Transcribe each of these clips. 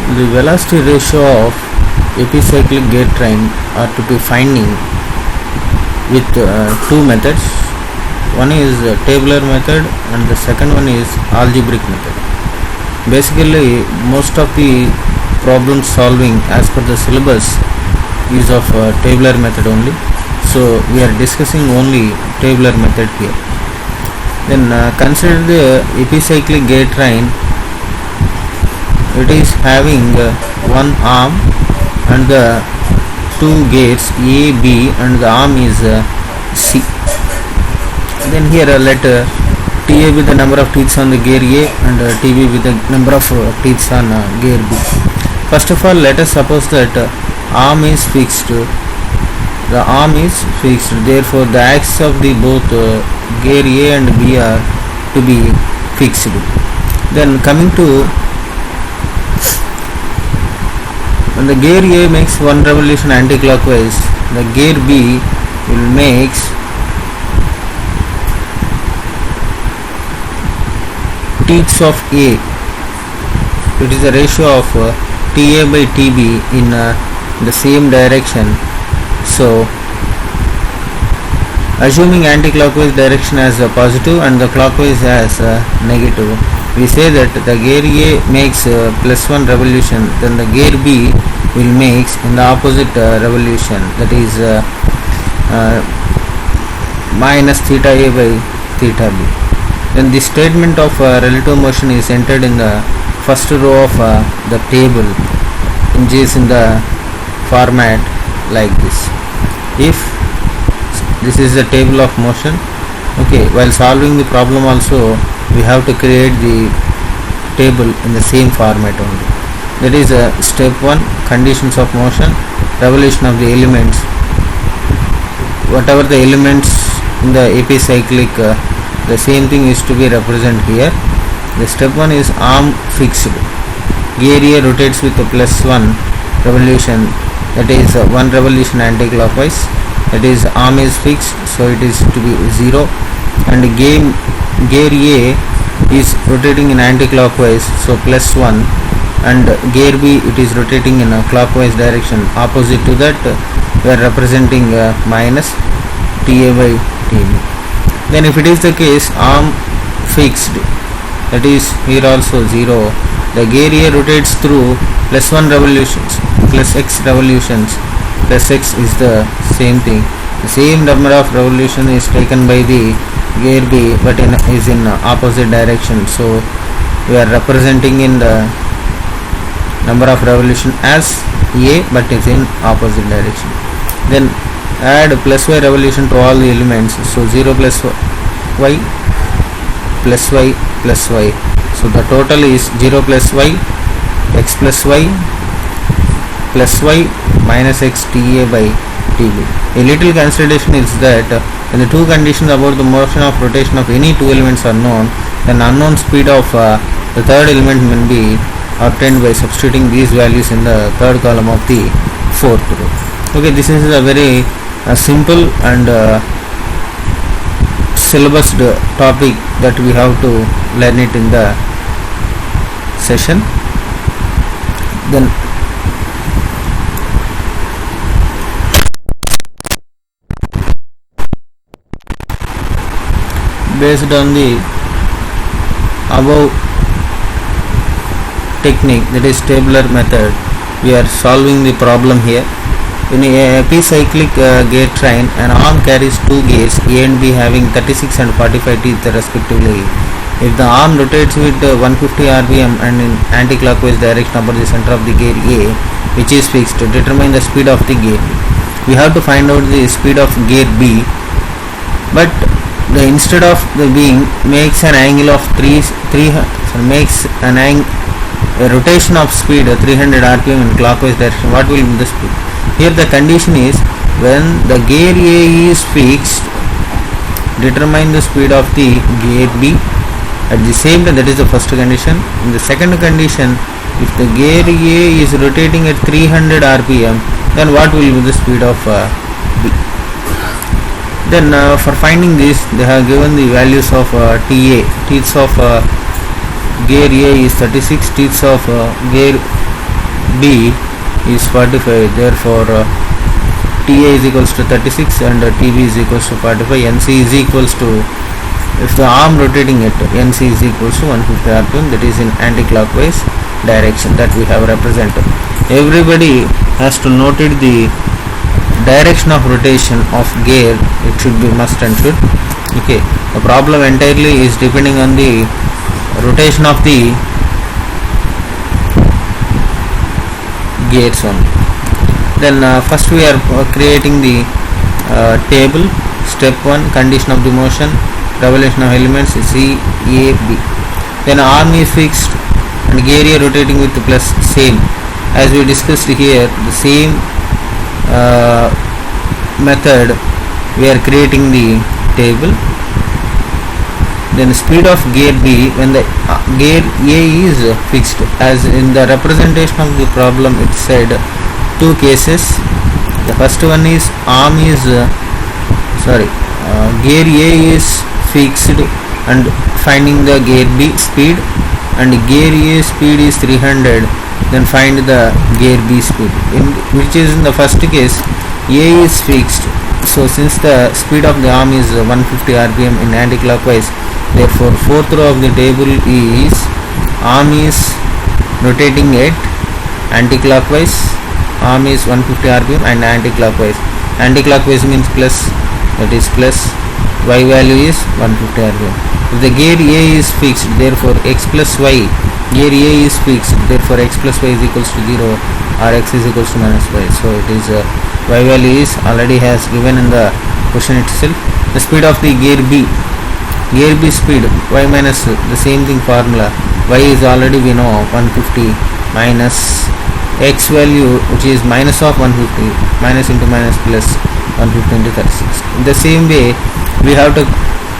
The velocity ratio of epicyclic gear train are to be finding with two methods. One is tabular method and the second one is algebraic method. Basically, most of the problem solving as per the syllabus is of tabular method only. So we are discussing only tabular method here. Then consider the epicyclic gear train. It is having one arm and the two gears A, B, and the arm is C. Then here let TA with the number of teeth on the gear A and TB with the number of teeth on gear B. First of all, let us suppose that arm is fixed. The arm is fixed. Therefore, the axis of the both gear A and B are to be fixed. Then coming to when the gear A makes one revolution anti-clockwise, the gear B will makes teeth of A. It is a ratio of TA by TB in the same direction. So, assuming anti-clockwise direction as a positive and the clockwise as a negative, we say that the gear A makes plus one revolution, then the gear B will makes in the opposite revolution, that is minus theta A by theta B. Then the statement of relative motion is entered in the first row of the table, which is in the format like this. If this is the table of motion, okay, while solving the problem also we have to create the table in the same format only. That is step 1, conditions of motion, revolution of the elements. Whatever the elements in the epicyclic, the same thing is to be represented here. The step 1 is arm fixed. Gear A rotates with a plus 1 revolution, that is 1 revolution anti-clockwise. That is arm is fixed, so it is to be 0, and gear A is rotating in anti-clockwise, so plus 1, and gear B it is rotating in a clockwise direction. Opposite to that we are representing minus TA by TB. Then if it is the case arm fixed, that is here also 0, the gear A rotates through plus 1 revolutions, plus x revolutions. Plus x is the same thing. The same number of revolution is taken by the gear B, but is in opposite direction. So we are representing in the number of revolution as A, but is in opposite direction. Then add plus y revolution to all the elements. So 0 plus y plus y plus y. So the total is 0 plus y, x plus y plus y minus x TA by TB. A little consideration is that when the two conditions about the motion of rotation of any two elements are known, then unknown speed of the third element will be obtained by substituting these values in the third column of the fourth row. Okay, this is a very simple and syllabus topic that we have to learn it in the session. Then based on the above technique, that is tabular method, we are solving the problem here. In a epicyclic gear train, an arm carries two gears A and B having 36 and 45 teeth respectively. If the arm rotates with 150 rpm and in anti-clockwise direction about the center of the gear A, which is fixed, to determine the speed of the gear B. We have to find out the speed of gear B, but instead of the being makes an angle of a rotation of speed 300 rpm in clockwise direction. What will be the speed? Here the condition is when the gear A is fixed, determine the speed of the gear B at the same time. That is the first condition. In the second condition, if the gear A is rotating at 300 rpm, then what will be the speed of B? Then for finding this, they have given the values of TA. Teeth of gear A is 36, teeth of gear B is 45, therefore TA is equals to 36 and TB is equals to 45. NC is equals to, if the arm rotating it, NC is equals to 150 rpm, that is in anti-clockwise direction that we have represented. Everybody has to note it, the direction of rotation of gear, it should be must and should. Okay, the problem entirely is depending on the rotation of the gears only. Then first we are creating the table. Step 1, condition of the motion, revolution of elements C, A, B. Then arm is fixed and gear A rotating with plus same. As we discussed here, the same method we are creating the table. Then speed of gear B when the gear A is fixed. As in the representation of the problem, it said two cases. The first one is arm is gear A is fixed and finding the gear B speed, and gear A speed is 300, then find the gear B speed, which is in the first case A is fixed. So since the speed of the arm is 150 rpm in anti-clockwise, therefore fourth row of the table is arm is rotating at anti-clockwise, arm is 150 rpm and anti-clockwise. Anti-clockwise means plus, that is plus, y value is 150 rpm. If the gear A is fixed, therefore x plus y, gear A is fixed, therefore x plus y is equals to 0 or x is equals to minus y. So it is y value is already has given in the question itself. The speed of the gear B speed, y minus the same thing formula, y is already we know 150 minus x value, which is minus of 150, minus into minus plus 150 into 36. In the same way we have to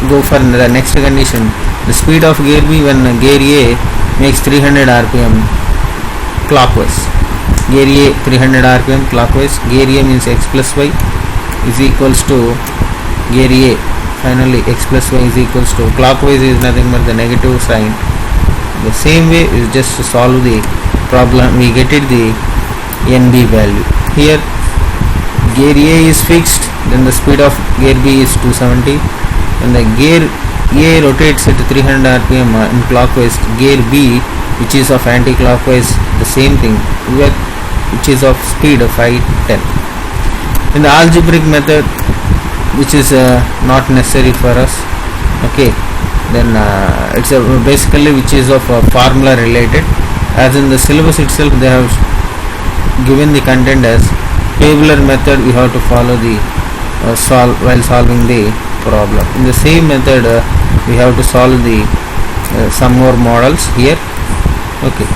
go for the next condition. The speed of gear B when gear A makes 300 rpm clockwise, gear A 300 rpm clockwise, gear A means x plus y is equals to gear A, finally x plus y is equals to, clockwise is nothing but the negative sign. The same way is just to solve the problem, we get it the NB value. Here gear A is fixed, then the speed of gear B is 270, and the gear A rotates at 300 rpm in clockwise, gear B which is of anti-clockwise the same thing, which is of speed of 510. In the algebraic method, which is not necessary for us, okay, then it's basically which is of formula related. As in the syllabus itself they have given the content as tabular method, we have to follow the while solving the problem. In the same method we have to solve the some more models here. Okay.